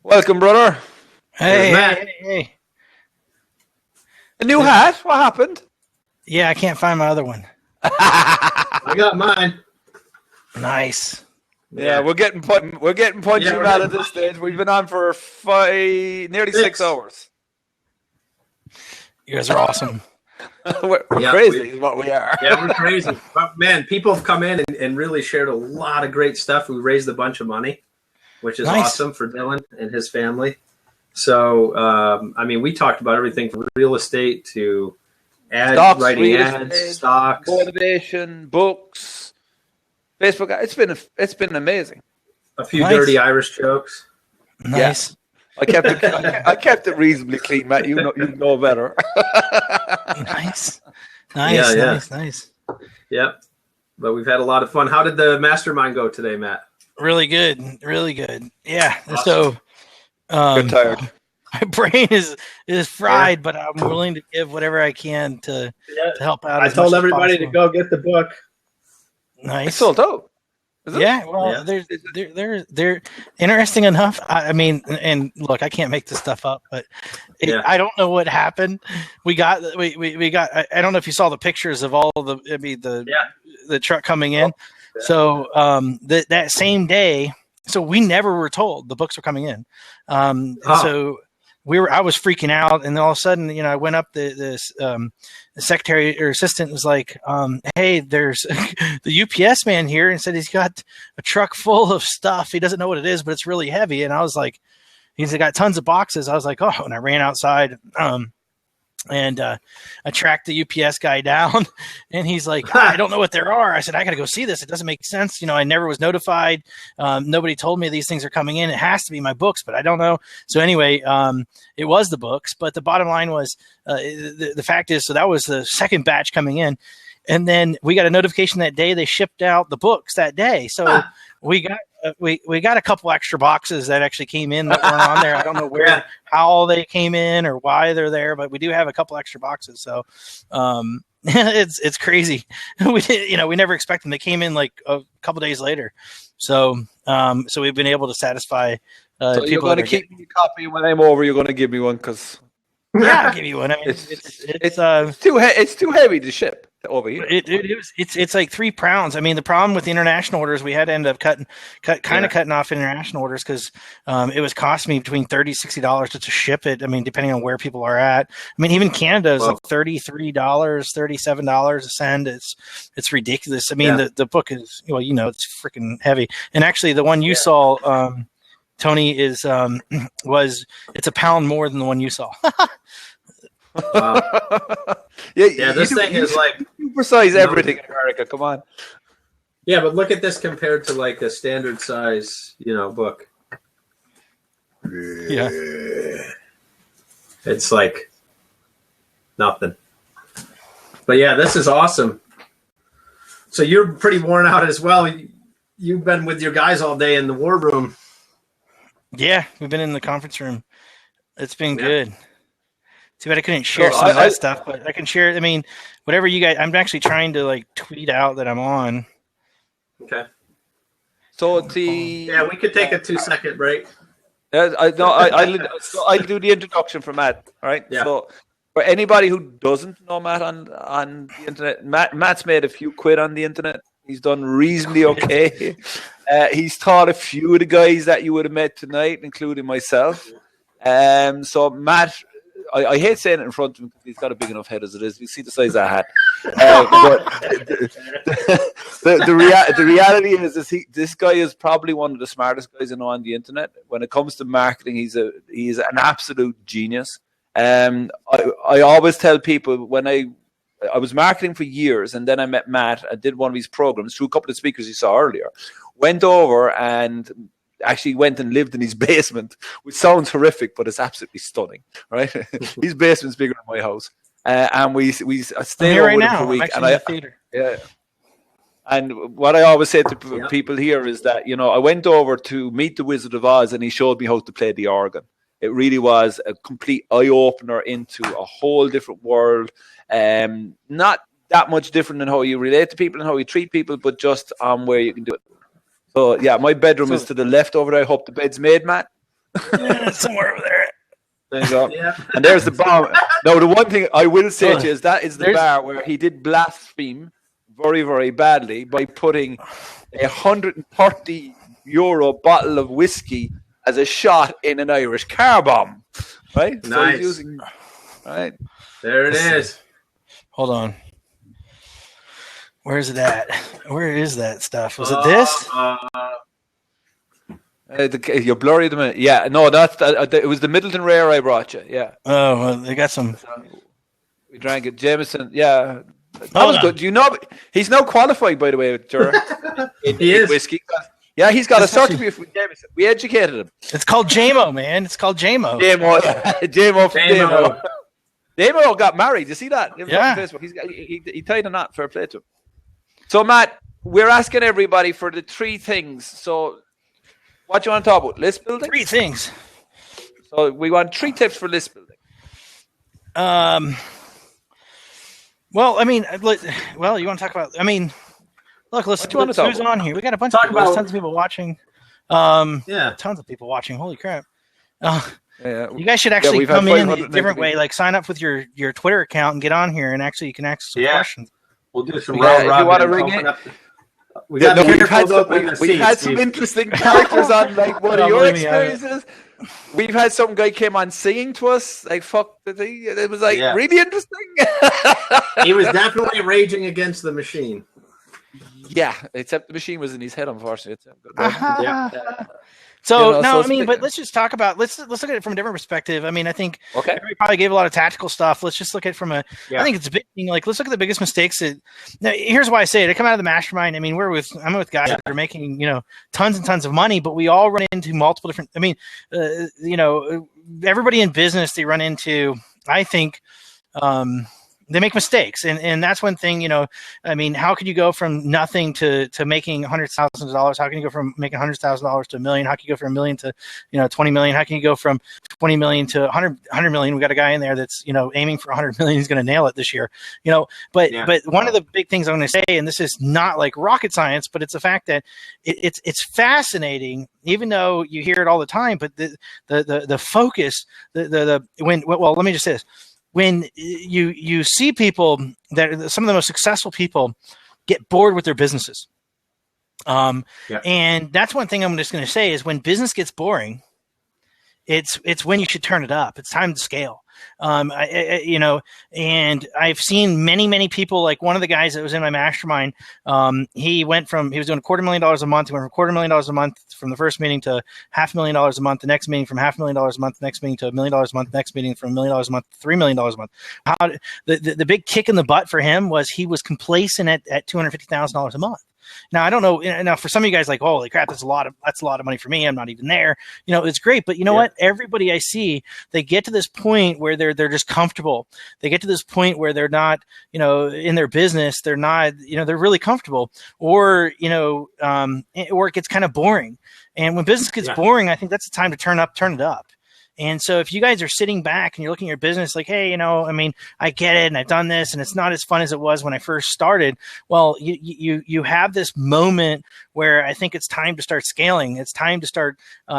Welcome, brother. Hey. A new hat? What happened? Yeah, I can't find my other one. I got mine. Nice. Yeah, we're getting punchy out at this stage. We've been on for nearly 6 hours. You guys are awesome. we're crazy is what we are. Yeah, we're crazy. But man, people have come in and really shared a lot of great stuff. We raised a bunch of money, which is awesome for Dylan and his family. So, we talked about everything from real estate to writing ads, stocks, motivation, books, Facebook. It's been amazing. A few dirty Irish jokes. Nice. Yeah. I kept it reasonably clean, Matt. You know better. Nice. Yep. But we've had a lot of fun. How did the mastermind go today, Matt? Really good. Yeah. Awesome. So, I'm tired. my brain is fried, but I'm willing to give whatever I can to help out. I told everybody to go get the book. Nice. It's sold out. Yeah, well, they're interesting enough. I mean, and look, I can't make this stuff up, but I don't know what happened. We got. I don't know if you saw the pictures of all the truck coming in. Yeah. So that same day, so we never were told the books were coming in. So I was freaking out, and then all of a sudden, I went up. The secretary or assistant was like, "Hey, there's the UPS man here," and said he's got a truck full of stuff. He doesn't know what it is, but it's really heavy. And I was like, "He's got tons of boxes." I was like, "Oh!" And I ran outside. And I tracked the UPS guy down, and he's like, "I don't know what there are." I said, "I got to go see this. It doesn't make sense. I never was notified. Nobody told me these things are coming in. It has to be my books, but I don't know." So anyway, it was the books. But the bottom line was, the fact is, so that was the second batch coming in. And then we got a notification that day they shipped out the books that day. So we got a couple extra boxes that actually came in that weren't on there. I don't know how they came in or why they're there, but we do have a couple extra boxes. So it's crazy. We never expected them. They came in like a couple days later. So we've been able to satisfy so people. You're going to keep me a copy when I'm over. You're going to give me one because I'll give you one. I mean, it's too heavy to ship over here. It's like 3 pounds. I mean, the problem with the international orders, we had to end up cutting off international orders because it was costing me between $30 $60 to ship it. I mean, depending on where people are at. I mean, even Canada is like $33, $37 a send. It's ridiculous. I mean, the book is it's freaking heavy. And actually, the one you saw, Tony, is it's a pound more than the one you saw. Wow. This thing is like precise everything in America. Come on. Yeah, but look at this compared to like a standard size, book. Yeah. It's like nothing. But yeah, this is awesome. So you're pretty worn out as well. You've been with your guys all day in the war room. Yeah, we've been in the conference room. It's been good. Too bad I couldn't share some of that stuff, but I can share. I mean, whatever you guys. I'm actually trying to like tweet out that I'm on. Okay. So we could take a 2-second break. I'll do the introduction for Matt. All right. Yeah. So for anybody who doesn't know Matt on the internet, Matt's made a few quid on the internet. He's done reasonably okay. He's taught a few of the guys that you would have met tonight, including myself. So Matt, I hate saying it in front of him because he's got a big enough head as it is. You see the size of that hat. But the reality is this guy is probably one of the smartest guys I know on the internet. When it comes to marketing, he's an absolute genius. I always tell people when I was marketing for years, and then I met Matt. I did one of his programs through a couple of speakers you saw earlier. Went over and actually went and lived in his basement, which sounds horrific, but it's absolutely stunning, right? His basement's bigger than my house, and we stayed over there for a week. I'm actually in the theater. Yeah. And what I always say to people here is that I went over to meet the Wizard of Oz, and he showed me how to play the organ. It really was a complete eye opener into a whole different world. Not that much different than how you relate to people and how you treat people, but just where you can do it. So, yeah, my bedroom is to the left over there. I hope the bed's made, Matt. Somewhere over there. There you go. Yeah. And there's the bomb. No, the one thing I will say to you is that is the bar where he did blaspheme very, very badly by putting a €130 bottle of whiskey as a shot in an Irish car bomb. Right? Nice. So he's using, right? There it is. Hold on. Where's it at? Where is that stuff? Was it this? You're blurry at the minute. Yeah, no, it was the Middleton Rare I brought you. Yeah. Oh, well, they got some. We drank it. Jameson. Yeah. That was good. Do you know he's now qualified, by the way, He is. whiskey. Yeah, he's got a certificate from Jameson. We educated him. It's called JMO, man. It's called JMO. JMO. JMO got married. You see that? Yeah. On Facebook. He tied a knot. Fair play to him. So, Matt, we're asking everybody for the 3 things. So, what do you want to talk about? List building? 3 things. So, we want 3 tips for list building. Well, I mean, you want to talk about? I mean, look, who's on here? We got a bunch of people. There's tons of people watching. Tons of people watching. Holy crap! You guys should actually come in a different way. Like, sign up with your Twitter account and get on here, and actually you can ask some questions. We'll do some round robin. If you want to ring it. We've had some interesting characters on, like, what are your experiences? We've had some guy came on singing to us, like, fuck, it was like really interesting. He was definitely raging against the machine. Yeah, except the machine was in his head, unfortunately. So but let's just talk about let's look at it from a different perspective. I mean, I think we probably gave a lot of tactical stuff. Let's just look at it from I think it's a big thing. Like, let's look at the biggest mistakes now, here's why I say it. I come out of the mastermind. I mean, I'm with guys that are making, tons and tons of money, but we all run into multiple different, everybody in business, they run into, I think, they make mistakes. And that's one thing, I mean, how could you go from nothing to making $100,000? How can you go from making $100,000 to $1 million? How can you go from $1 million to, 20 million? How can you go from 20 million to 100 million? We got a guy in there that's, aiming for 100 million. He's going to nail it this year, but one of the big things I'm going to say, and this is not like rocket science, but it's the fact that it's fascinating, even though you hear it all the time, but the focus, let me just say this. When you see people that some of the most successful people get bored with their businesses. And that's one thing I'm just going to say is when business gets boring, it's when you should turn it up. It's time to scale. And I've seen many people, like one of the guys that was in my mastermind. He was doing $250,000 a month. He went from $250,000 a month from the first meeting to $500,000 a month. The next meeting from $500,000 a month. The next meeting to $1 million a month. The next meeting from $1 million a month to $3 million a month. The big kick in the butt for him was he was complacent at $250,000 a month. Now, I don't know. Now, for some of you guys, like, holy crap, that's a lot of money for me. I'm not even there. It's great, but you know what? Everybody I see, they get to this point where they're just comfortable. They get to this point where they're not, in their business, they're not, they're really comfortable, or or it gets kind of boring. And when business gets boring, I think that's the time to turn it up. And so if you guys are sitting back and you're looking at your business like, hey, I get it and I've done this and it's not as fun as it was when I first started. Well, you have this moment where I think it's time to start scaling. It's time to start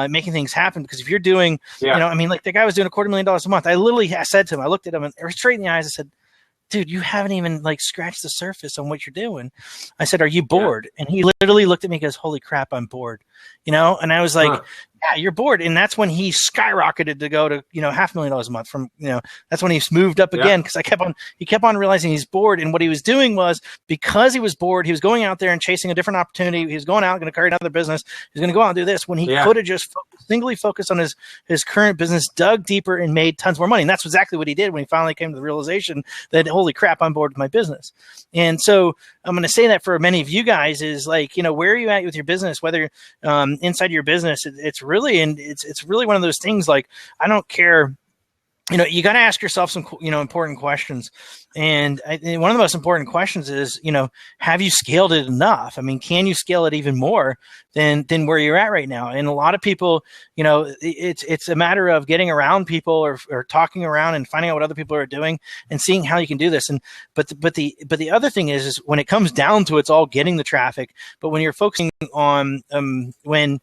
making things happen, because if you're doing, like the guy was doing $250,000 a month. I said to him, I looked at him and straight in the eyes, I said, dude, you haven't even scratched the surface on what you're doing. I said, are you bored? And he literally looked at me and goes, holy crap, I'm bored. And I was like, yeah, you're bored. And that's when he skyrocketed to go to, $500,000 a month from, that's when he's moved up again. Cause he kept on realizing he's bored. And what he was doing was, because he was bored, he was going out there and chasing a different opportunity. He was going out, going to create another business. He's going to go out and do this, when he could have just singly focused on his current business, dug deeper and made tons more money. And that's exactly what he did when he finally came to the realization that, holy crap, I'm bored with my business. And so I'm going to say that for many of you guys is like, where are you at with your business, whether inside your business, it's really one of those things. Like, I don't care, you got to ask yourself some, important questions. And one of the most important questions is, have you scaled it enough? I mean, can you scale it even more than where you're at right now? And a lot of people, it's a matter of getting around people or talking around and finding out what other people are doing and seeing how you can do this. And, but the other thing is when it comes down to, it's all getting the traffic. But when you're focusing on, when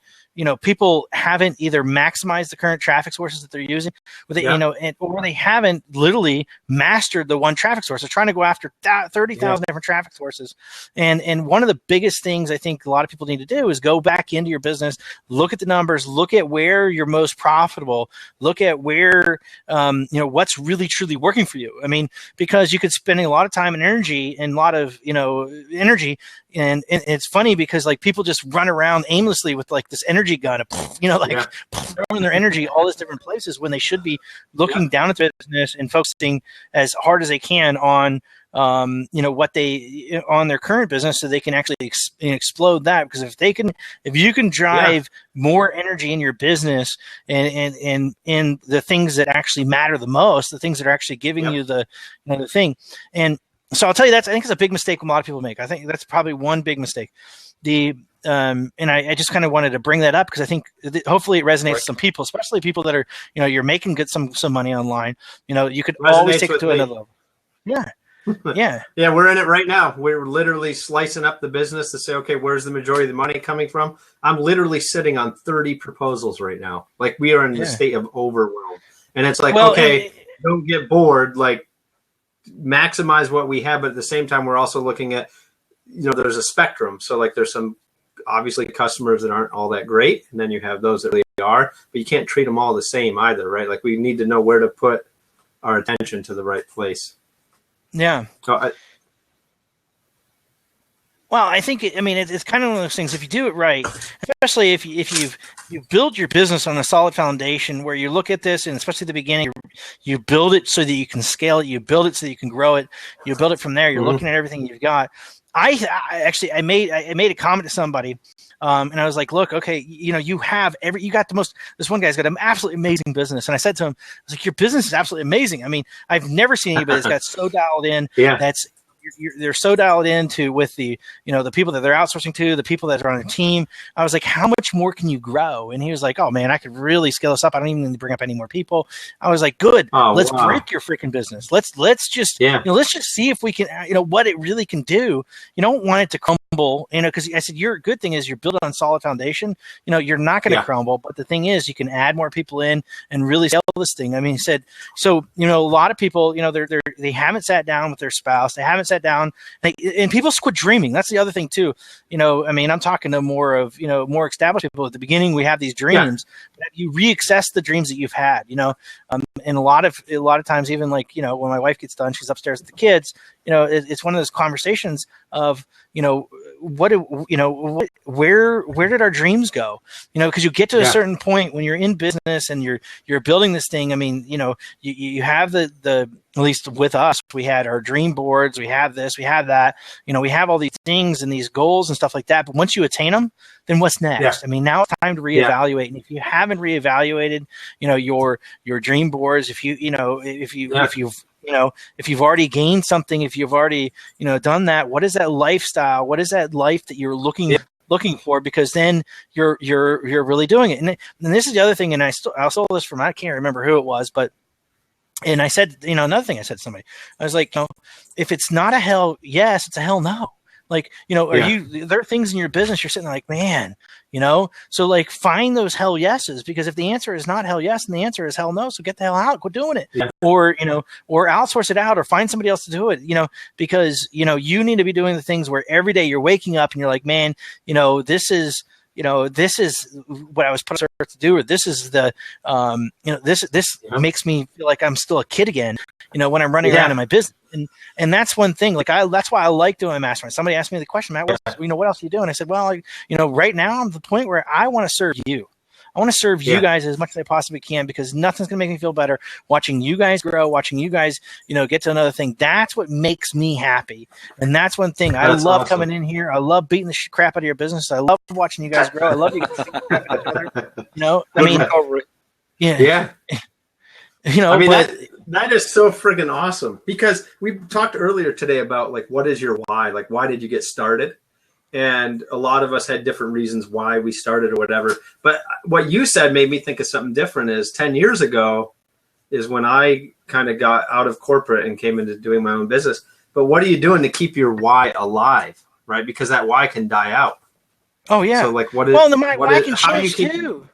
people haven't either maximized the current traffic sources that they're using, or or they haven't literally mastered the one traffic source. They're trying to go after 30,000 different traffic sources. And one of the biggest things I think a lot of people need to do is go back into your business, look at the numbers, look at where you're most profitable, look at where, what's really truly working for you. I mean, because you could spending a lot of time and energy and a lot of, energy. And it's funny because like people just run around aimlessly with like this energy gun, throwing their energy all these different places when they should be looking down at the business and focusing as hard as they can on, what they on their current business so they can actually explode that. Because if you can drive more energy in your business and in the things that actually matter the most, the things that are actually giving you the thing. And so I'll tell you I think it's a big mistake a lot of people make. I think that's probably one big mistake. And I just kind of wanted to bring that up because I think hopefully it resonates with some people, especially people that are, you're making some money online. You could always take it to another level. Yeah. Yeah. Yeah. We're in it right now. We're literally slicing up the business to say, okay, where's the majority of the money coming from? I'm literally sitting on 30 proposals right now. Like we are in the state of overwhelm. And it's like, don't get bored. Like maximize what we have. But at the same time, we're also looking at, there's a spectrum. So like there's some obviously customers that aren't all that great. And then you have those that really are, but you can't treat them all the same either, right? Like we need to know where to put our attention to the right place. Yeah. So I think it's kind of one of those things. If you do it right, especially if you've built your business on a solid foundation, where you look at this, and especially at the beginning, you build it so that you can scale it. You build it so that you can grow it. You build it from there. You're looking at everything you've got. I made a comment to somebody, and I was like, look, okay, you got this one guy's got an absolutely amazing business. And I said to him, I was like, your business is absolutely amazing. I mean, I've never seen anybody that's got so dialed in. Yeah. They're so dialed into with the people that they're outsourcing to, the people that are on a team. I was like, how much more can you grow? And he was like, oh man, I could really scale this up. I don't even need to bring up any more people. I was like, good. Let's break your freaking business. Let's just let's just see if we can what it really can do. You don't want it to crumble, because I said your good thing is you're built on solid foundation. You're not going to crumble, but the thing is you can add more people in and really scale this thing. I mean, he said, so a lot of people, they haven't sat down with their spouse, they haven't sat down, and people quit dreaming. That's the other thing too. I'm talking to more established people. At the beginning, we have these dreams, but have you reassess the dreams that you've had? And a lot of times, even like when my wife gets done, she's upstairs with the kids. It's one of those conversations of where did our dreams go? Because you get to a certain point when you're in business and you're building this thing. I mean, you have the at least with us, we had our dream boards, we have this, we have that, we have all these things and these goals and stuff like that. But once you attain them, then what's next? Yeah. I mean, now it's time to reevaluate. And if you haven't reevaluated, your dream boards, if you've already gained something, if you've already, done that, what is that lifestyle? What is that life that you're looking for? Because then you're really doing it. And this is the other thing. And I stole this from, I can't remember who it was, but, and I said, another thing I said to somebody, I was like, if it's not a hell yes, it's a hell no. Like, there are things in your business you're sitting there like, man, so like find those hell yeses, because if the answer is not hell yes and the answer is hell no, so get the hell out, quit doing it, or outsource it out or find somebody else to do it, because, you need to be doing the things where every day you're waking up and you're like, man, this is what I was put on earth to do, or this is the, this makes me feel like I'm still a kid again, when I'm running around in my business. And that's one thing, like that's why I like doing mastermind. Somebody asked me the question, Matt, what else are you doing? I said, well, right now I'm at the point where I want to serve you. I want to serve you guys as much as I possibly can, because nothing's going to make me feel better watching you guys grow, watching you guys, get to another thing. That's what makes me happy. And that's one thing. I love coming in here. I love beating the crap out of your business. I love watching you guys grow. I love you guys beating the crap out of each other. I mean, that is so friggin' awesome, because we talked earlier today about like, what is your why? Like, why did you get started? And a lot of us had different reasons why we started or whatever. But what you said made me think of something different. Is 10 years ago is when I kind of got out of corporate and came into doing my own business. But what are you doing to keep your why alive, right? Because that why can die out. Oh yeah. So like, what is? Well, why can how do you change keep? too.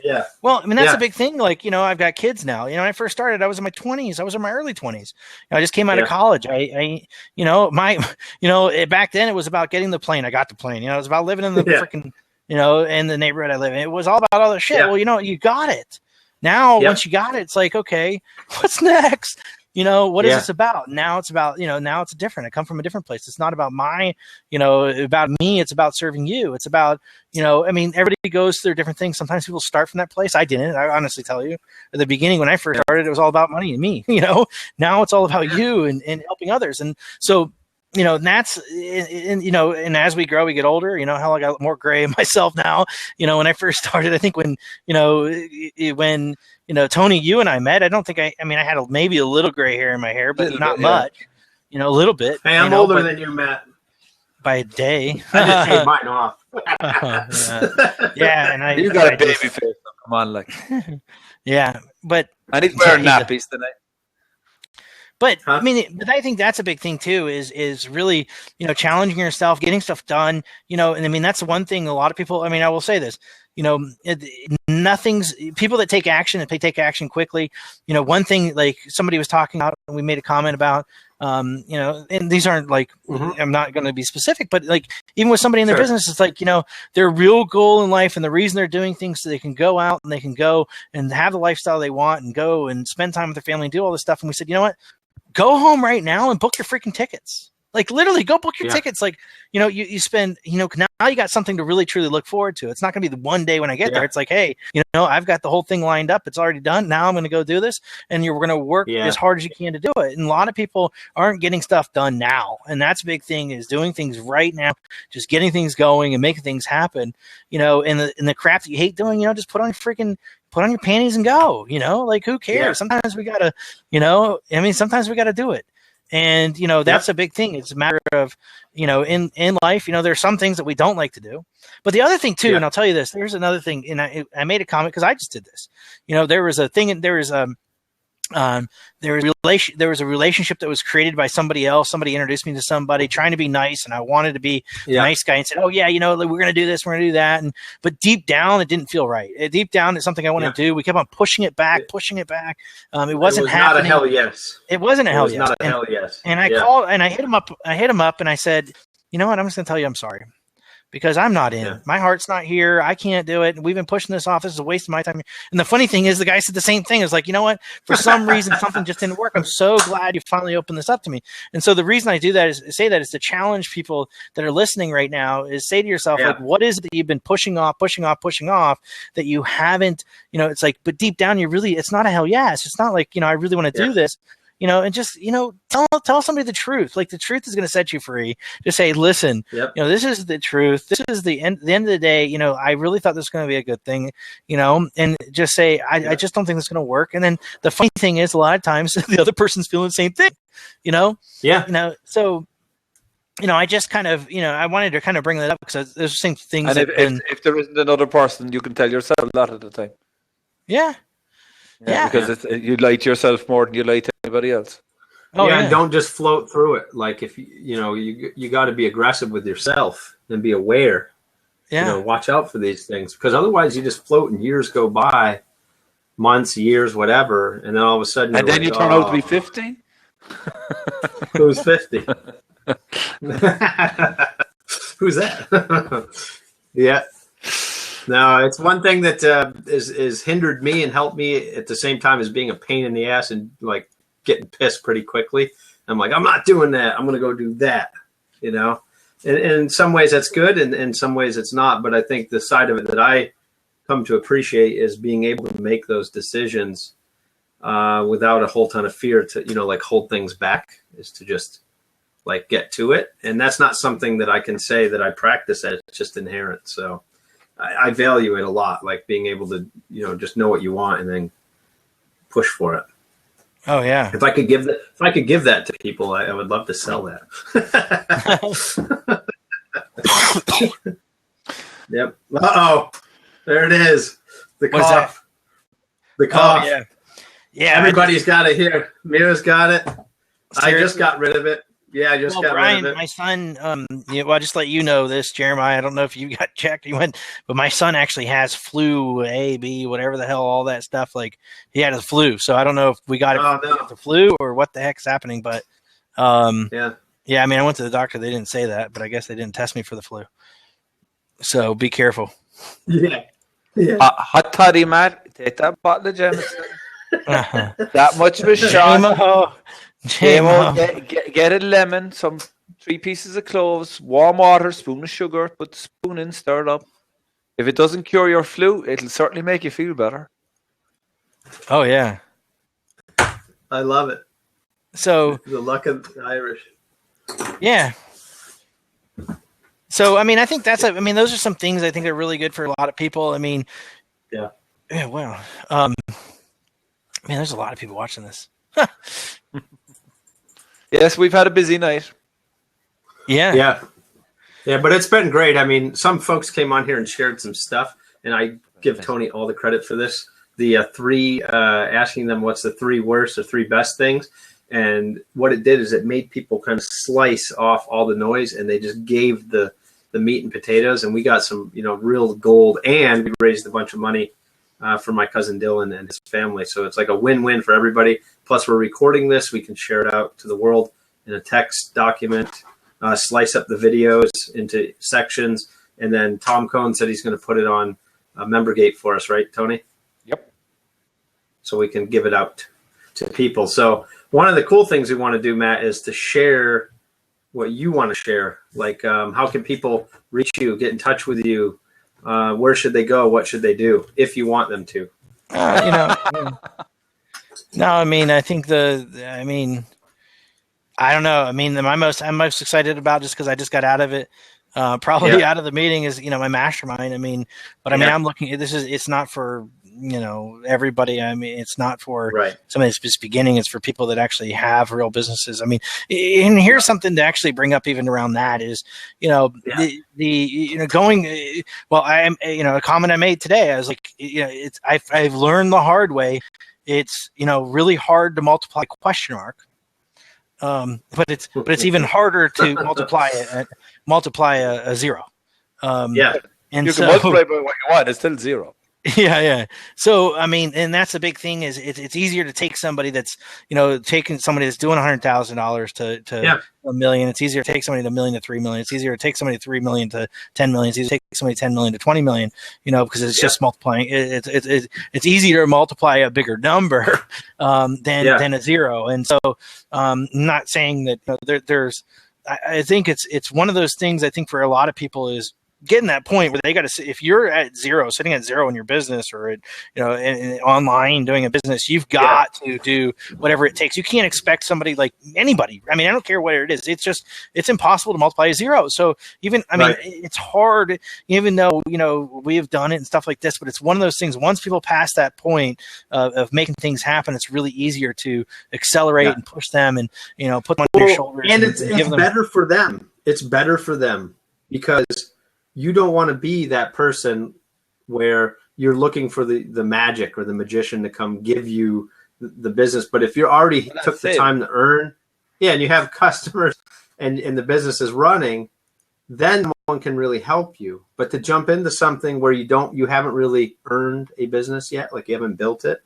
Yeah. Well, I mean, that's a big thing. Like, I've got kids now. When I first started, I was in my 20s. I was in my early 20s. I just came out of college. Back then it was about getting the plane. I got the plane. It was about living in the freaking, in the neighborhood I live in. It was all about all that shit. Well, you got it. Now, once you got it, it's like, okay, what's next? What is this about? Now it's about, now it's different. I come from a different place. It's not about about me. It's about serving you. It's about, everybody goes through different things. Sometimes people start from that place. I didn't. I honestly tell you, at the beginning when I first started, it was all about money and me. Now it's all about you and helping others. And so, and that's, and as we grow, we get older. Hell, I got more gray myself now. When I first started, I think when Tony, you and I met, I don't think I had maybe a little gray hair in my hair, but not much. A little bit. Hey, I'm older than you, Matt. By a day. I just shaved mine off. And you got a baby face. So come on, like. Yeah, but and he's wearing nappies tonight. But but I think that's a big thing too. Is really challenging yourself, getting stuff done. And that's one thing. A lot of people. I will say this. Nothing's people that take action, if they take action quickly. One thing like somebody was talking about, and we made a comment about. And these aren't like I'm not going to be specific, but like even with somebody in their business, it's like their real goal in life and the reason they're doing things so they can go out and they can go and have the lifestyle they want and go and spend time with their family and do all this stuff. And we said, you know what? Go home right now and book your freaking tickets. Like literally go book your tickets. Like, you spend, now you got something to really truly look forward to. It's not going to be the one day when I get there. It's like, hey, I've got the whole thing lined up. It's already done. Now I'm going to go do this. And you're going to work as hard as you can to do it. And a lot of people aren't getting stuff done now. And that's a big thing is doing things right now, just getting things going and making things happen, and the crap that you hate doing, just put on your panties and go, like who cares? Yeah. Sometimes we gotta, sometimes we gotta do it. And, that's a big thing. It's a matter of, in life, there's some things that we don't like to do. But the other thing too, and I'll tell you this, there's another thing. And I made a comment because I just did this. There was a thing, there was there was a relationship that was created by somebody else. Somebody introduced me to somebody trying to be nice, and I wanted to be a nice guy and said, "Oh yeah, we're going to do this, we're going to do that." But deep down, it didn't feel right. Deep down, it's something I want to do. We kept on pushing it back. It wasn't happening. Not a hell yes. It wasn't a hell yes. Not a hell yes. And I called and I hit him up and I said, "You know what? I'm just going to tell you I'm sorry." Because I'm not in. Yeah. My heart's not here. I can't do it. We've been pushing this off. This is a waste of my time. And the funny thing is the guy said the same thing. It's like, you know what? For some reason, something just didn't work. I'm so glad you finally opened this up to me. And so the reason I do that is to challenge people that are listening right now is say to yourself, like, what is it that you've been pushing off that you haven't, it's like, but deep down, it's not a hell yes. It's not like, I really want to do this. And just, tell somebody the truth. Like the truth is going to set you free. Just say, listen, this is the truth. This is the end of the day. I really thought this was going to be a good thing, and just say, I just don't think this is going to work. And then the funny thing is a lot of times the other person's feeling the same thing, so, I just kind of, I wanted to kind of bring that up because there's the same things. And if there isn't another person, you can tell yourself a lot of the time. Yeah. Yeah, because you lie to yourself more than you lie to anybody else. And don't just float through it. Like if you got to be aggressive with yourself and be aware. Yeah, watch out for these things because otherwise you just float and years go by, months, years, whatever, and then all of a sudden, and then you turn out to be 50. Who's 50? Who's that? Yeah. No, it's one thing that is hindered me and helped me at the same time as being a pain in the ass and like getting pissed pretty quickly. I'm like, I'm not doing that. I'm going to go do that, And in some ways that's good, and in some ways it's not. But I think the side of it that I come to appreciate is being able to make those decisions without a whole ton of fear to, like hold things back, is to just like get to it. And that's not something that I can say that I practice at. It's just inherent. So I value it a lot, like being able to, just know what you want and then push for it. Oh yeah. If I could give that to people, I would love to sell that. Yep. Uh-oh. There it is. The cough. The cough. Oh, yeah. Yeah. Everybody's got it here. Mira's got it. I just got rid of it. Yeah, I just Well, got Brian, rid of it. my son, well, I'll just let you know this, Jeremiah. I don't know if you got checked, but my son actually has flu A, B, whatever the hell, all that stuff. Like he had the flu, so I don't know if we got the flu or what the heck's happening. But yeah. I mean, I went to the doctor; they didn't say that, but I guess they didn't test me for the flu. So be careful. Yeah. Hot toddy, Matt. Take that bottle of Jameson. That much of a shot. Get a lemon, some 3 pieces of cloves, warm water, spoon of sugar, put the spoon in, stir it up. If it doesn't cure your flu, it'll certainly make you feel better. Oh, yeah. I love it. So the luck of the Irish. Yeah. So, I mean, I think those are some things I think are really good for a lot of people. I mean, yeah, well, man, there's a lot of people watching this. Yes, we've had a busy night. Yeah, but it's been great. I mean, some folks came on here and shared some stuff, and I give Tony all the credit for this. The 3 asking them what's the 3 worst or 3 best things, and what it did is it made people kind of slice off all the noise, and they just gave the meat and potatoes, and we got some real gold, and we raised a bunch of money for my cousin Dylan and his family. So it's like a win-win for everybody. Plus, we're recording this; we can share it out to the world in a text document. Slice up the videos into sections, and then Tom Cohn said he's going to put it on MemberGate for us, right, Tony? Yep. So we can give it out to people. So one of the cool things we want to do, Matt, is to share what you want to share. Like, how can people reach you, get in touch with you? Where should they go? What should they do if you want them to? No, I mean, I think I don't know. I mean, I'm most excited about, just because I just got out of it, probably out of the meeting, is my mastermind. I mean, but I mean, I'm looking at it's not for everybody. I mean, it's not for somebody that's just beginning. It's for people that actually have real businesses. I mean, and here's something to actually bring up even around that is, going. Well, a comment I made today. I was like, I've learned the hard way. It's really hard to multiply question mark. But it's even harder to multiply a 0. And you can multiply by what you want; it's still 0. Yeah. So I mean, and that's the big thing is it's easier to take somebody that's taking somebody that's doing $100,000 to $1 million. It's easier to take somebody to $1 million to $3 million. It's easier to take somebody to $3 million to $10 million. It's easier to take somebody $10 million to $20 million. Because it's just multiplying. It's easier to multiply a bigger number than a 0. And so, not saying that there's. I think it's one of those things. I think for a lot of people is getting that point where they got to, if you're at 0, sitting at 0 in your business, or online doing a business, you've got to do whatever it takes. You can't expect somebody, like anybody. I mean, I don't care what it is. It's impossible to multiply a 0. So mean, it's hard, even though, we have done it and stuff like this, but it's one of those things. Once people pass that point of making things happen, it's really easier to accelerate and push them and, put them on their shoulders. And it's better for them. It's better for them because you don't want to be that person where you're looking for the magic or the magician to come give you the business. But if you already took the time to earn, and you have customers and the business is running, then one can really help you. But to jump into something where you haven't really earned a business yet, like you haven't built it,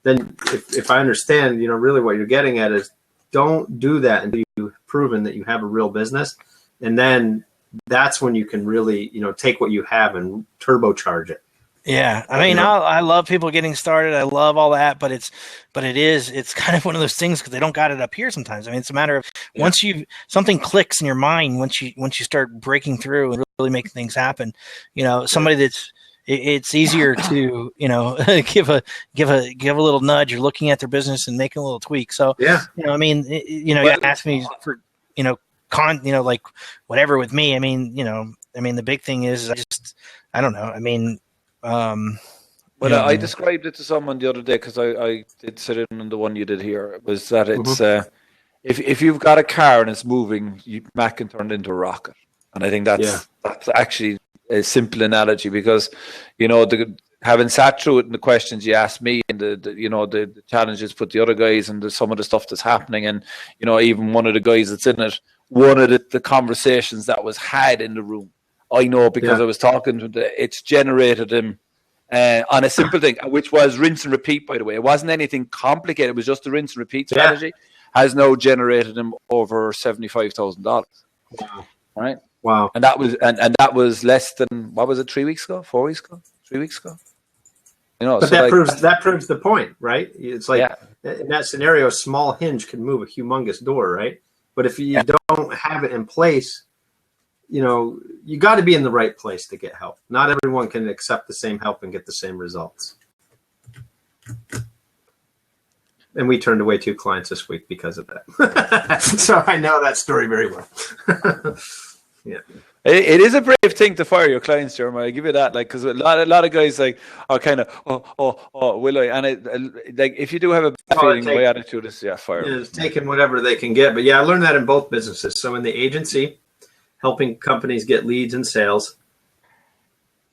then if I understand, really what you're getting at is don't do that until you've proven that you have a real business. And then that's when you can really, take what you have and turbocharge it. Yeah. I mean, I love people getting started. I love all that, but it's kind of one of those things because they don't got it up here sometimes. I mean, it's a matter of once something clicks in your mind, once you start breaking through and really making things happen, somebody that's, it's easier to, give a little nudge. You're looking at their business and making a little tweak. So, you ask me for, like whatever with me. I mean, the big thing is I don't know. I mean, I described it to someone the other day because I did sit in on the one you did here. Was that it's if you've got a car and it's moving, Mac can turn it into a rocket, and I think that's actually a simple analogy because the having sat through it and the questions you asked me and the challenges put the other guys and some of the stuff that's happening, and even one of the guys that's in it, one of the conversations that was had in the room, I know because I was talking to them, it's generated him on a simple thing, which was rinse and repeat, by the way. It wasn't anything complicated. It was just a rinse and repeat strategy. Has now generated him over $75,000. Wow. Right? Wow. And that was less than, what was it, 3 weeks ago? 4 weeks ago? 3 weeks ago? But so that proves the point, right? It's like in that scenario, a small hinge can move a humongous door, right? But if you don't have it in place, you got to be in the right place to get help. Not everyone can accept the same help and get the same results. And we turned away 2 clients this week because of that. So I know that story very well. Yeah. It is a brave thing to fire your clients, Jeremiah. I give you that, because a lot of guys are kind of will I? And if you do have a bad feeling, my attitude is fire. It's taking whatever they can get. But I learned that in both businesses. So in the agency, helping companies get leads and sales,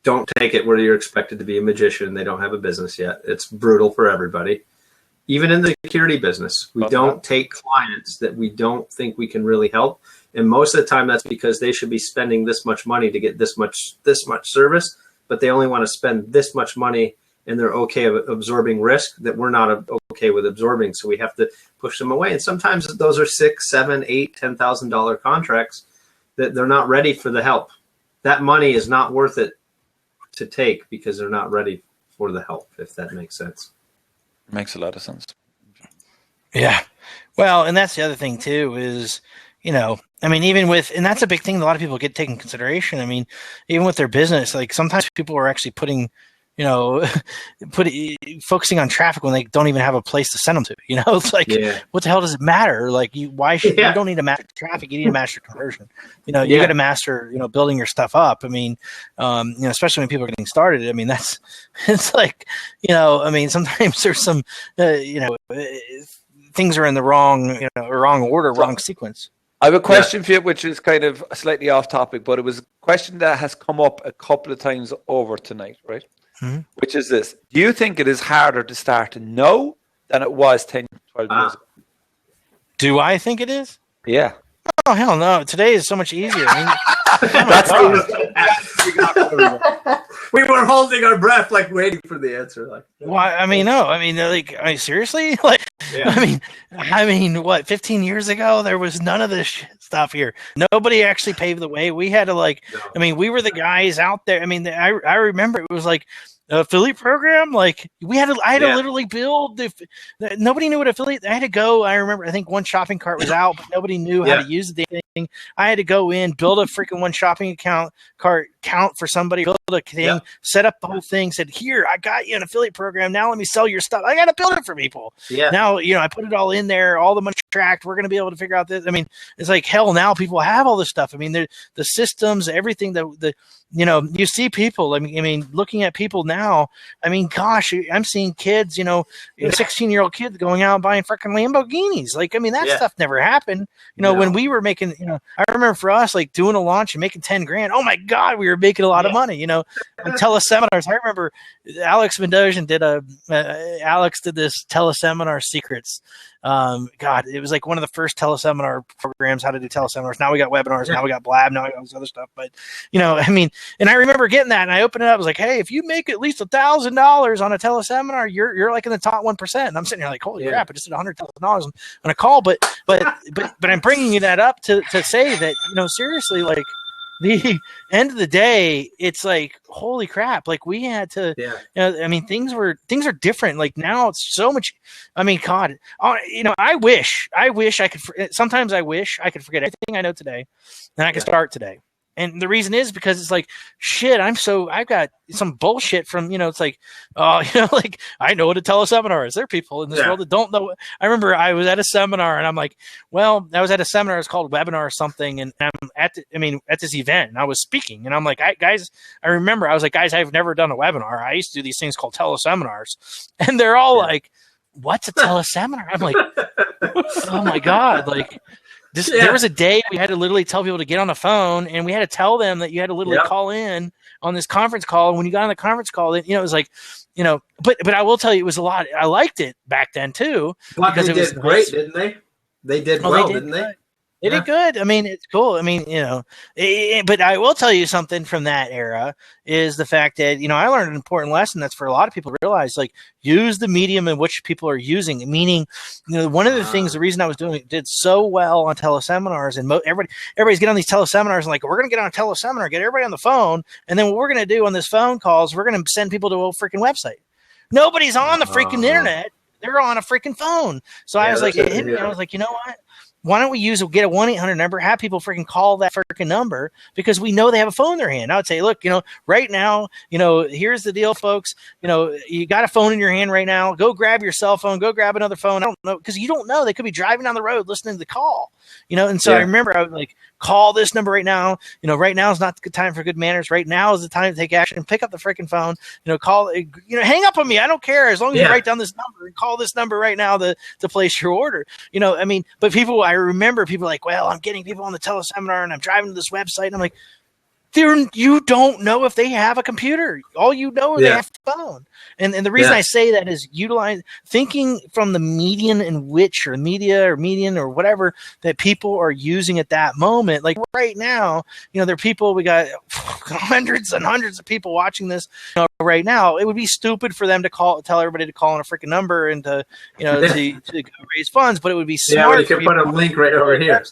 don't take it where you're expected to be a magician and they don't have a business yet. It's brutal for everybody. Even in the security business, we don't take clients that we don't think we can really help. And most of the time that's because they should be spending this much money to get this much service, but they only want to spend this much money and they're okay with absorbing risk that we're not okay with absorbing. So we have to push them away. And sometimes those are $6,000, $7,000, $8,000, $10,000 contracts that they're not ready for the help. That money is not worth it to take because they're not ready for the help, if that makes sense. Makes a lot of sense. Yeah. Well, and that's the other thing too is, even with, and that's a big thing that a lot of people get taken consideration. Even with their business, sometimes people are actually putting, focusing on traffic when they don't even have a place to send them to. It's like, what the hell does it matter? You don't need to master traffic. You need to master conversion. You got to master, building your stuff up. Especially when people are getting started. It's like, sometimes there's some, things are in the wrong order, wrong sequence. I have a question for you, which is kind of slightly off topic, but it was a question that has come up a couple of times over tonight, right? Mm-hmm. Which is this. Do you think it is harder to start now than it was 10, 12 years ago? Do I think it is? Yeah. Oh, hell no. Today is so much easier. We were holding our breath, waiting for the answer. No. Seriously? What, 15 years ago, there was none of this stuff here. Nobody actually paved the way. We had to we were the guys out there. I remember it was affiliate program. I had to literally build. Nobody knew what affiliate. I had to go. I remember. I think one shopping cart was out, but nobody knew how to use the thing. I had to go in, build a freaking one shopping cart count for somebody, build a thing, set up the whole thing. Said, "Here, I got you an affiliate program. Now let me sell your stuff. I got to build it for people." Yeah. Now I put it all in there. All the money tracked. We're going to be able to figure out this. It's like hell. Now people have all this stuff. The systems, everything that you see people. Looking at people now. Gosh, I'm seeing kids. 16-year-old kids going out and buying freaking Lamborghinis. That stuff never happened. When we were making. I remember for us doing a launch and making $10,000. Oh my God, we were making a lot of money. Teleseminars. I remember Alex Mendozian did Alex did this teleseminar secrets. God, it was one of the first teleseminar programs, how to do teleseminars. Now we got webinars, now we got Blab, now we got all this other stuff. But, and I remember getting that and I opened it up. I was like, hey, if you make at least $1,000 on a teleseminar, you're in the top 1%. And I'm sitting here holy crap, I just did $100,000 on a call. But I'm bringing you that up to say that, seriously, the end of the day, it's holy crap. We had to, things are different. Now it's so much, God, I wish I could, sometimes I wish I could forget everything I know today and I could start today. And the reason is because it's shit, I've got some bullshit from, I know what a teleseminar is. There are people in this world that don't know. I remember I was at a seminar and I'm I was at a seminar, it's called webinar or something. And I'm at this event and I was speaking and I'm guys, I remember I was guys, I've never done a webinar. I used to do these things called teleseminars and they're all what's a teleseminar? I'm oh my God. There was a day we had to literally tell people to get on the phone, and we had to tell them that you had to literally call in on this conference call. And when you got on the conference call, it was like, but I will tell you, it was a lot. I liked it back then too. But because they did great, didn't they? They did well, didn't they? They did good. I mean, it's cool. I mean, but I will tell you something from that era is the fact that, I learned an important lesson that's for a lot of people to realize, like, use the medium in which people are using. Meaning, one of the things, the reason I was did so well on teleseminars, and everybody's getting on these teleseminars and like, we're going to get on a teleseminar, get everybody on the phone. And then what we're going to do on this phone calls, we're going to send people to a freaking website. Nobody's on the freaking internet. They're on a freaking phone. So I was like, it hit me. I was like, you know what? Why don't we get a 1-800 number, have people freaking call that freaking number, because we know they have a phone in their hand. I would say, look, right now, here's the deal, folks. You got a phone in your hand right now. Go grab your cell phone. Go grab another phone. I don't know, because you don't know. They could be driving down the road listening to the call. And so I remember I was like, call this number right now. Right now is not the good time for good manners. Right now is the time to take action. Pick up the freaking phone. Call. Hang up on me. I don't care, as long as you write down this number and call this number right now to place your order. But I remember people like, well, I'm getting people on the teleseminar and I'm driving to this website, and I'm like, you don't know if they have a computer. All you know is they have a phone. And the reason I say that is thinking from the median in which, or media or median or whatever, that people are using at that moment. Like right now, there are people, we got hundreds and hundreds of people watching this right now. It would be stupid for them to tell everybody to call on a freaking number and to raise funds, but it would be smart. Yeah, you can put a link right over here.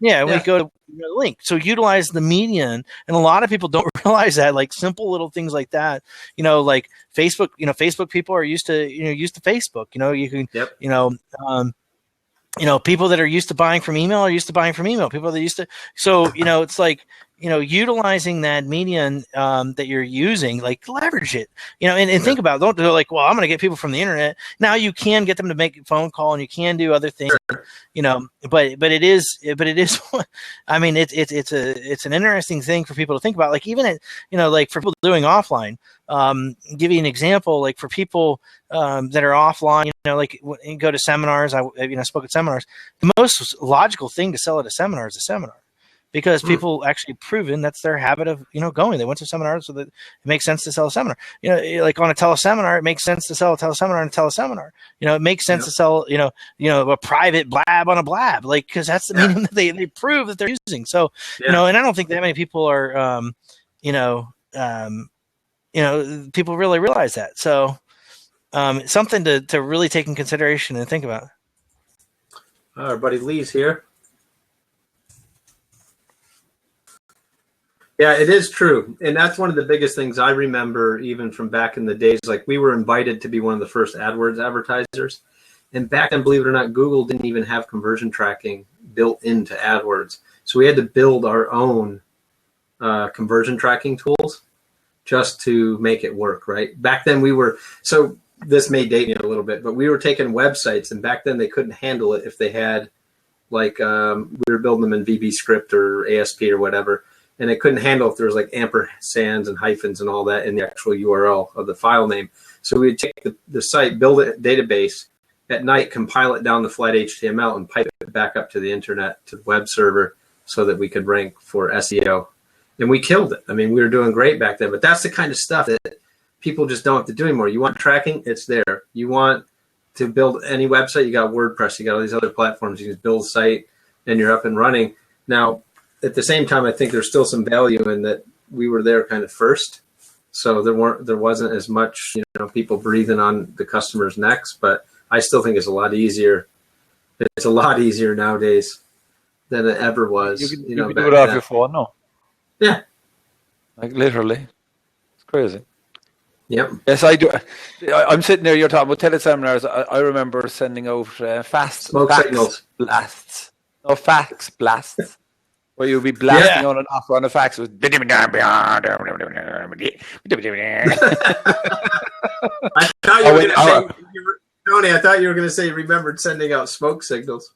Yeah, we go to the link. So utilize the median, and a lot of people don't realize that. Like simple little things like that. Like Facebook. Facebook people are used to Facebook. You can. People that are used to buying from email are used to buying from email. People that are used to. So it's like. Utilizing that median that you're using, like leverage it, and think about it. Don't do like, well, I'm going to get people from the internet. Now you can get them to make a phone call and you can do other things, but it is, I mean, it's an interesting thing for people to think about. Like even like for people doing offline, give you an example, like for people that are offline, like go to seminars. I spoke at seminars. The most logical thing to sell at a seminar is a seminar. Because people actually proven that's their habit of, going. They went to seminars, so that it makes sense to sell a seminar. Like on a teleseminar, it makes sense to sell a teleseminar on a teleseminar. It makes sense to sell, a private blab on a blab, like, because that's the medium that they prove that they're using. So, and I don't think that many people are, people really realize that. So, something to really take in consideration and think about. Our buddy Lee's here. Yeah, it is true. And that's one of the biggest things I remember even from back in the days. Like we were invited to be one of the first AdWords advertisers. And back then, believe it or not, Google didn't even have conversion tracking built into AdWords. So we had to build our own conversion tracking tools just to make it work, right? Back then so this may date me a little bit, but we were taking websites, and back then they couldn't handle it if they had, like, we were building them in VB script or ASP or whatever. And it couldn't handle if there was like ampersands and hyphens and all that in the actual URL of the file name. So we'd take the site, build a database at night, compile it down to flat HTML, and pipe it back up to the internet, to the web server, so that we could rank for SEO. And we killed it. I mean, we were doing great back then. But that's the kind of stuff that people just don't have to do anymore. You want tracking? It's there. You want to build any website? You got WordPress. You got all these other platforms. You can build a site, and you're up and running. Now, at the same time, I think there's still some value in that we were there kind of first. So there wasn't as much, people breathing on the customer's necks, but I still think it's a lot easier. It's a lot easier nowadays than it ever was. You can do it off your phone, no? Yeah. Like literally. It's crazy. Yep. Yes, I do. I'm sitting there, you're talking about teleseminars. I remember sending out smoke signals blasts. No, fax blasts. Where you'll be blasting on and off on a fax with. I thought you were going to say, Tony, I thought you were going to say, remembered sending out smoke signals.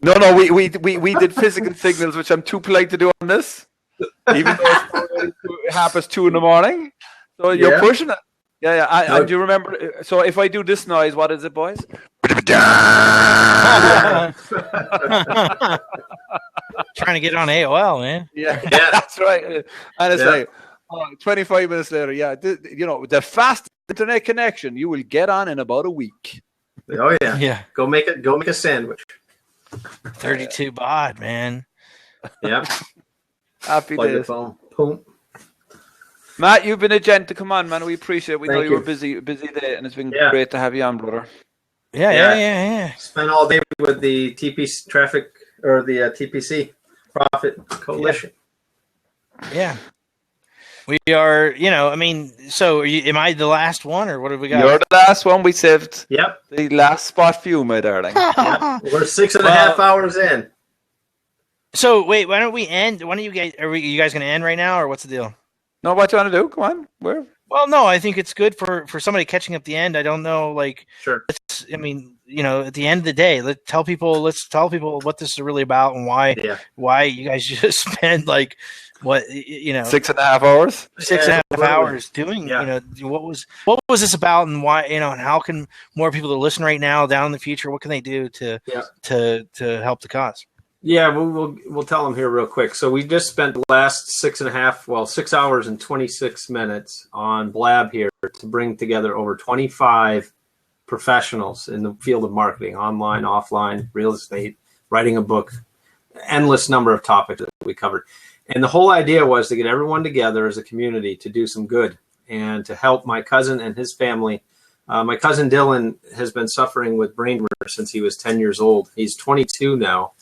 No, we did physical signals, which I'm too polite to do on this, even though it happens 2 a.m. So you're pushing it. Yeah. And do you remember? So if I do this noise, what is it, boys? Trying to get on AOL, man. Yeah, that's right. And it's like 25 minutes later. Yeah, the fast internet connection you will get on in about a week. Oh yeah. Go make a sandwich. 32 baud, man. Yeah. Happy Plug days. your phone. Boom. Matt, you've been a gent to come on, man. We appreciate it. We know you were busy day, and it's been great to have you on, brother. Yeah. Spent all day with the TPC traffic or the TPC Profit Coalition. Yeah. We are, so am I the last one, or what have we got? You're the last one. We saved the last spot for you, my darling. We're 6.5 hours in. So, wait, why don't we end? Why don't you guys, are you guys going to end right now, or what's the deal? No, what do you want to do? Come on. Where? Well, no, I think it's good for somebody catching up the end. I don't know, sure. At the end of the day, let's tell people what this is really about and why you guys just spend 6.5 hours, 6.5 hours doing, what was this about and why, and how can more people that listen right now down in the future, what can they do to help the cause? Yeah, we'll tell them here real quick. So we just spent the last 6 hours and 26 minutes on Blab here to bring together over 25 professionals in the field of marketing, online, offline, real estate, writing a book, endless number of topics that we covered. And the whole idea was to get everyone together as a community to do some good and to help my cousin and his family. My cousin Dylan has been suffering with brain tumor since he was 10 years old. He's 22 now.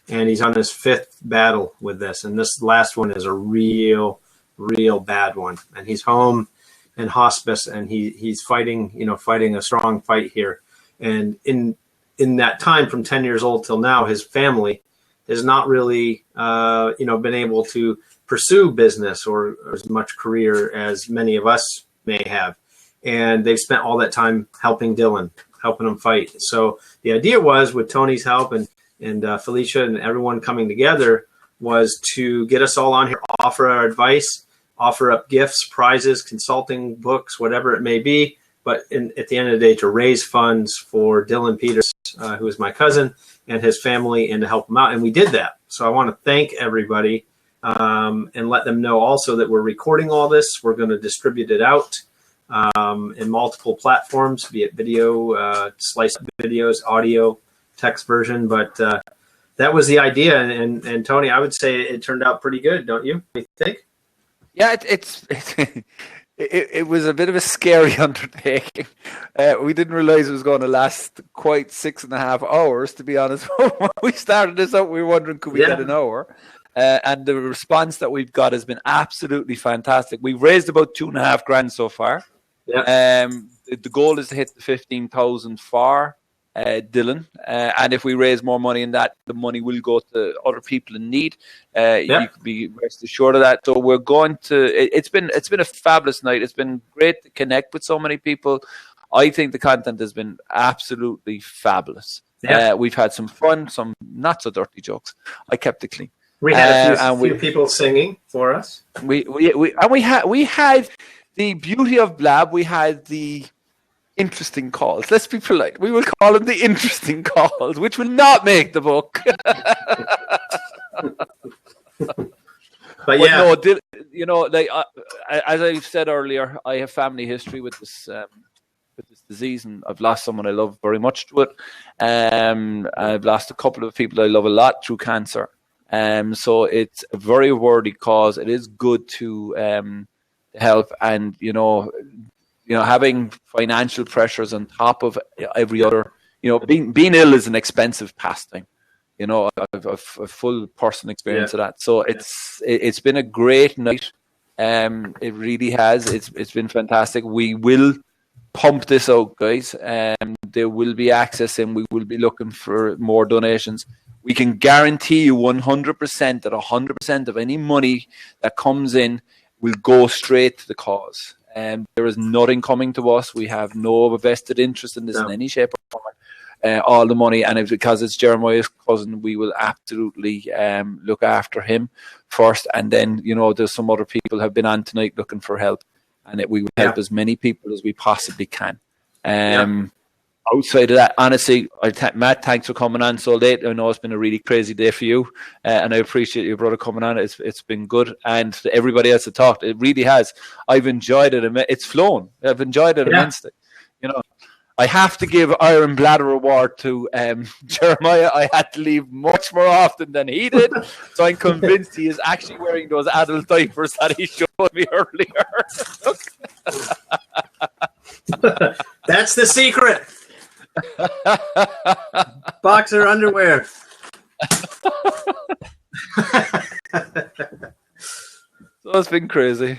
And he's on his 5th battle with this. And this last one is a real bad one. And he's home in hospice, and he's fighting a strong fight here. And in that time from 10 years old till now, his family has not really, been able to pursue business or as much career as many of us may have. And they've spent all that time helping Dylan, helping him fight. So the idea was, with Tony's help and Felicia and everyone coming together, was to get us all on here, offer our advice, offer up gifts, prizes, consulting, books, whatever it may be. But at the end of the day, to raise funds for Dylan Peters, who is my cousin, and his family, and to help them out. And we did that. So I want to thank everybody and let them know also that we're recording all this. We're going to distribute it out in multiple platforms, be it video, sliced videos, audio, text version, but that was the idea. And Tony, I would say it turned out pretty good, don't you? What do you think? Yeah, it was a bit of a scary undertaking. We didn't realize it was going to last quite 6.5 hours, to be honest. When we started this out, we were wondering, could we get an hour? And the response that we've got has been absolutely fantastic. We've raised about $2,500 so far. Yeah. The goal is to hit the 15,000 for Dylan, and if we raise more money in that, the money will go to other people in need. You can be rest assured of that. So we're going to. It's been a fabulous night. It's been great to connect with so many people. I think the content has been absolutely fabulous. Yeah. We've had some fun, some not so dirty jokes. I kept it clean. We had a few people singing for us. We had the beauty of Blab. We had the interesting calls. Let's be polite. We will call them the interesting calls, which will not make the book. But yeah, no, as I said earlier, I have family history with this disease, and I've lost someone I love very much to it. I've lost a couple of people I love a lot through cancer. So it's a very worthy cause. It is good to help, and having financial pressures on top of every other, being ill is an expensive pastime. I've a full personal experience of that. So it's been a great night. It really has. It's been fantastic. We will pump this out, guys. There will be access, and we will be looking for more donations. We can guarantee you 100% that 100% of any money that comes in will go straight to the cause. There is nothing coming to us. We have no vested interest in this in any shape or form. All the money, and because it's Jeremiah's cousin, we will absolutely look after him first. And then, there's some other people have been on tonight looking for help. and that we will help as many people as we possibly can. Outside of that, honestly, Matt, thanks for coming on so late. I know it's been a really crazy day for you, and I appreciate your brother coming on. It's been good, and to everybody else that talked, it really has. I've enjoyed it. It's flown. I've enjoyed it immensely. You know, I have to give Iron Bladder Award to Jeremiah. I had to leave much more often than he did, so I'm convinced he is actually wearing those adult diapers that he showed me earlier. That's the secret. Boxer underwear. So it's been crazy.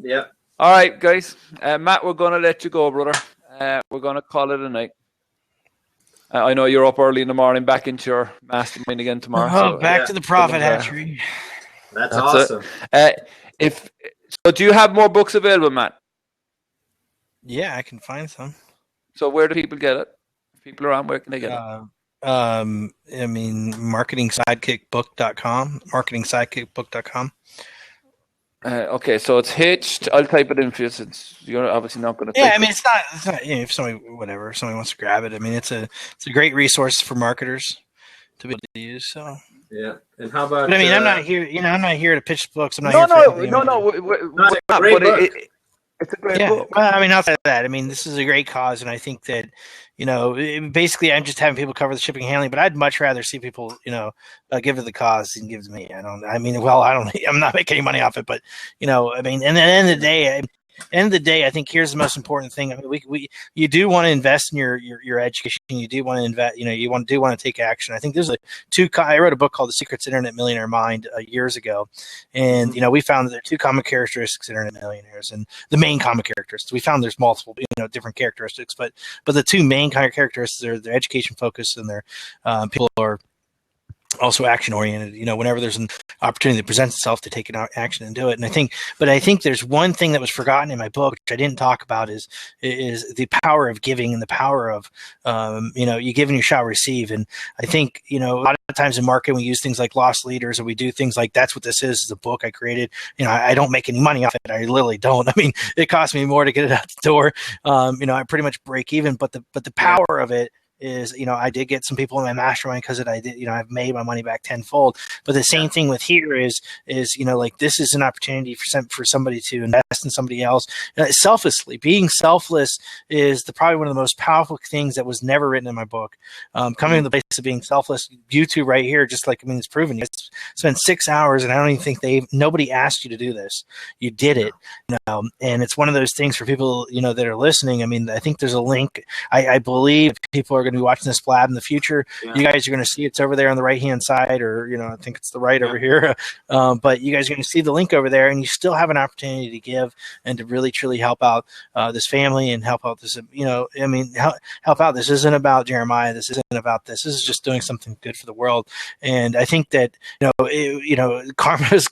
Yeah. All right, guys. Matt, we're going to let you go, brother. We're going to call it a night. I know you're up early in the morning, back into your mastermind again tomorrow. Back to the profit hatchery. That's awesome. So do you have more books available, Matt? Yeah, I can find some. So where do people get it? If people are on, where can they get it? marketingsidekickbook.com. marketingsidekickbook.com. Okay, so it's hitched. I'll type it in for you since you're obviously not going to. Yeah, I mean, it's not. If somebody wants to grab it, I mean, it's a great resource for marketers to be able to use. So. Yeah, and how about? But I mean, I'm not here. I'm not here to pitch books. I'm not It's a great book. Well, I mean, outside of that, I mean, this is a great cause, and I think that, basically, I'm just having people cover the shipping and handling, but I'd much rather see people, give to the cause than give to me. I'm not making any money off it, but, I mean, and at the end of the day, I think here's the most important thing. I mean, you do want to invest in your education. You do want to invest. You want to take action. I think there's I wrote a book called The Secrets of Internet Millionaire Mind years ago, and we found that there are two common characteristics of internet millionaires, and the main common characteristics. We found there's multiple different characteristics, but the two main kind of characteristics are their education focus and their people are also action oriented. Whenever there's an opportunity that presents itself to take an action and do it. And I think there's one thing that was forgotten in my book, which I didn't talk about, is the power of giving and the power of, you give and you shall receive. And I think, a lot of times in marketing, we use things like lost leaders, or we do things like, that's what this is a book I created. I don't make any money off it. I literally don't. I mean, it cost me more to get it out the door. I pretty much break even, but the power of it is, I did get some people in my mastermind because I did, I've made my money back tenfold. But the same thing with here is, like, this is an opportunity for somebody to invest in somebody else selflessly. Being selfless is probably one of the most powerful things that was never written in my book. Coming to the place of being selfless, you two right here, just like, it's proven. You spent 6 hours, and I don't even think nobody asked you to do this. You did it, and it's one of those things for people, that are listening. I mean, I think there's a link. I believe people are going to be watching this blab in the future. Yeah. You guys are going to see it's over there on the right hand side, or I think it's the right over here. But you guys are going to see the link over there, and you still have an opportunity to give and to really truly help out this family and help out this. Help out. This isn't about Jeremiah. This isn't about this. This is just doing something good for the world. And I think that karma. It's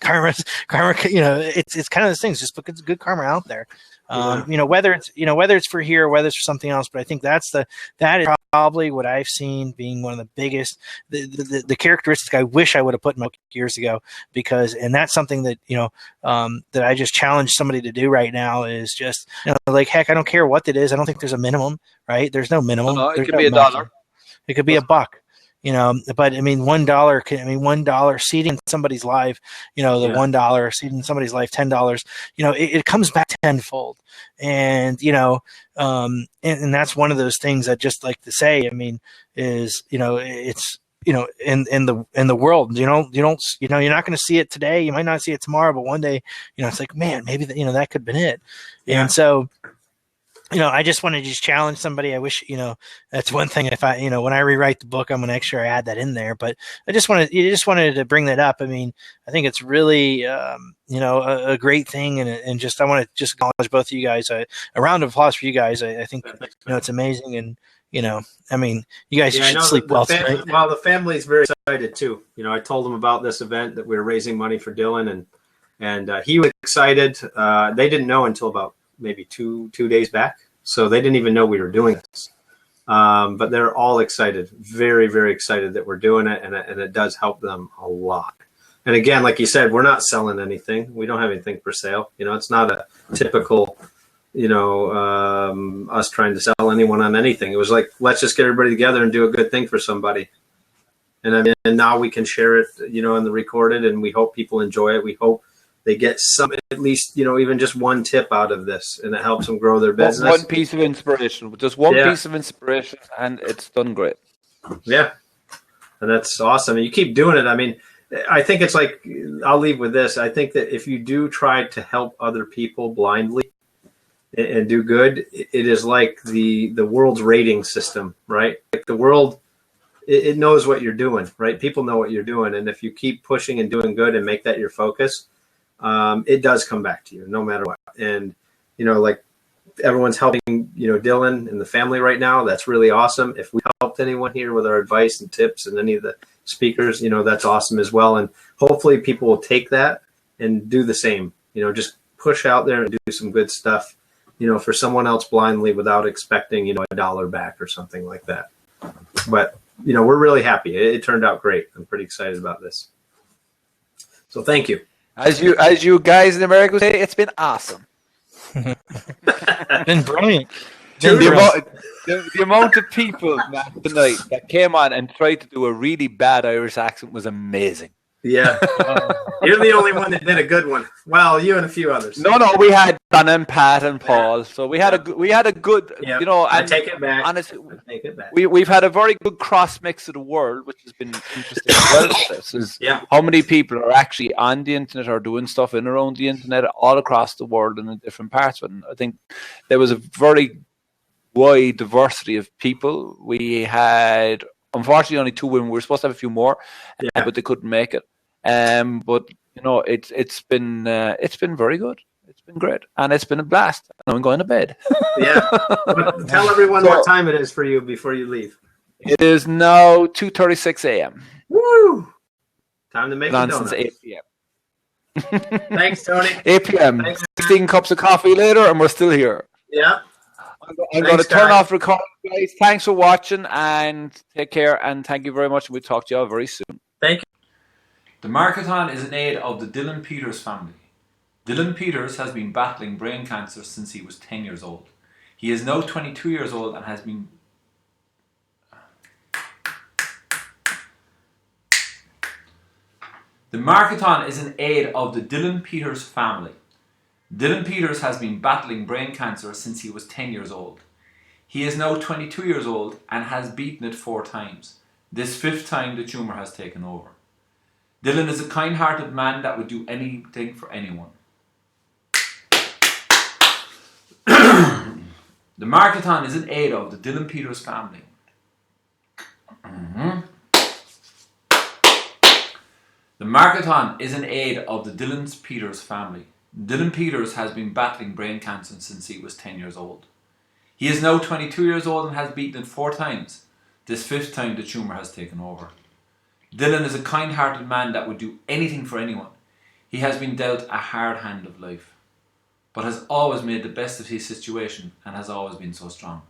kind of those things. Just put good karma out there. Whether it's for here or whether it's for something else, but I think that is probably what I've seen being one of the biggest, the characteristic I wish I would have put in my book years ago, and that's something that, that I just challenge somebody to do right now is just, like, heck, I don't care what it is. I don't think there's a minimum, right? There's no minimum. No, it could be $1. It could be $1. But I mean, $1 seeding somebody's life, $1 seeding somebody's life, $10, it comes back tenfold. And, and that's one of those things I just like to say, I mean, is, it's, in the world, you're not going to see it today. You might not see it tomorrow, but one day, it's like, man, maybe that could have been it. Yeah. And so, I just want to challenge somebody. I wish, that's one thing. If I, when I rewrite the book, I'm going to make sure I add that in there. But I just wanted to bring that up. I mean, I think it's really, a great thing. And just, I want to just acknowledge both of you guys. A round of applause for you guys. I think, it's amazing. And, I mean, you guys should sleep well tonight. Well, the family's very excited too. I told them about this event that we were raising money for Dylan, and he was excited. They didn't know until about maybe two days back. So they didn't even know we were doing this. But they're all excited, very, very excited that we're doing it. And it does help them a lot. And again, like you said, we're not selling anything. We don't have anything for sale. It's not a typical, us trying to sell anyone on anything. It was like, let's just get everybody together and do a good thing for somebody. And now we can share it, in the recorded, and we hope people enjoy it. We hope they get some, at least, even just one tip out of this, and it helps them grow their business. One piece of inspiration, just one piece of inspiration, and it's done great. Yeah. And that's awesome. And you keep doing it. I mean, I think it's like, I'll leave with this. I think that if you do try to help other people blindly and do good, it is like the world's rating system, right? Like the world, it knows what you're doing, right? People know what you're doing. And if you keep pushing and doing good and make that your focus, it does come back to you no matter what. And, like everyone's helping, Dylan and the family right now. That's really awesome. If we helped anyone here with our advice and tips and any of the speakers, that's awesome as well. And hopefully people will take that and do the same, just push out there and do some good stuff, for someone else blindly without expecting, $1 back or something like that. But, we're really happy. It turned out great. I'm pretty excited about this. So thank you. As you guys in America say, it's been awesome. Been brilliant. The amount of people tonight that came on and tried to do a really bad Irish accent was amazing. Yeah. You're the only one that did a good one. Well, you and a few others. No, we had Dan and Pat and Paul. So we had a good, I take it back. Honestly, I take it back. We've had a very good cross mix of the world, which has been interesting as well. This is how many people are actually on the internet or doing stuff in around the internet all across the world and in different parts. And I think there was a very wide diversity of people. We had, unfortunately, only 2 women. We were supposed to have a few more, but they couldn't make it. But it's been very good. It's been great, and it's been a blast. I'm going to bed. Yeah. But tell everyone what time it is for you before you leave. It is now 2:36 a.m. Woo! Time to make Been a on donut. since 8 p.m. Thanks, Tony. 8 p.m. Thanks. 16 cups of coffee later, and we're still here. Yeah. I'm going to turn off recording, guys. Thanks for watching, and take care, and thank you very much. We'll talk to you all very soon. Thank you. The Marketon is in aid of the Dylan Peters family. Dylan Peters has been battling brain cancer since he was 10 years old. He is now 22 years old and has been... The Marketon is in aid of the Dylan Peters family. Dylan Peters has been battling brain cancer since he was 10 years old. He is now 22 years old and has beaten it 4 times. This 5th time the tumour has taken over. Dylan is a kind-hearted man that would do anything for anyone. The Marketon is in aid of the Dylan Peters family. The Marketon is in aid of the Dylan Peters family. Dylan Peters has been battling brain cancer since he was 10 years old. He is now 22 years old and has beaten it 4 times. This 5th time the tumour has taken over. Dylan is a kind-hearted man that would do anything for anyone. He has been dealt a hard hand of life, but has always made the best of his situation and has always been so strong.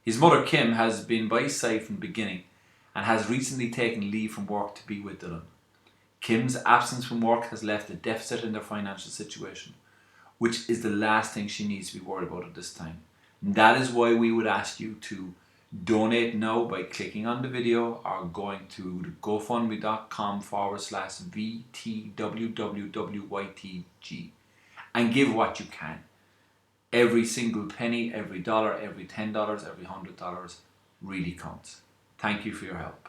His mother Kim has been by his side from the beginning and has recently taken leave from work to be with Dylan. Kim's absence from work has left a deficit in their financial situation, which is the last thing she needs to be worried about at this time. And that is why we would ask you to donate now by clicking on the video or going to gofundme.com/VTWWWYTG and give what you can. Every single penny, every dollar, every $10, every $100 really counts. Thank you for your help.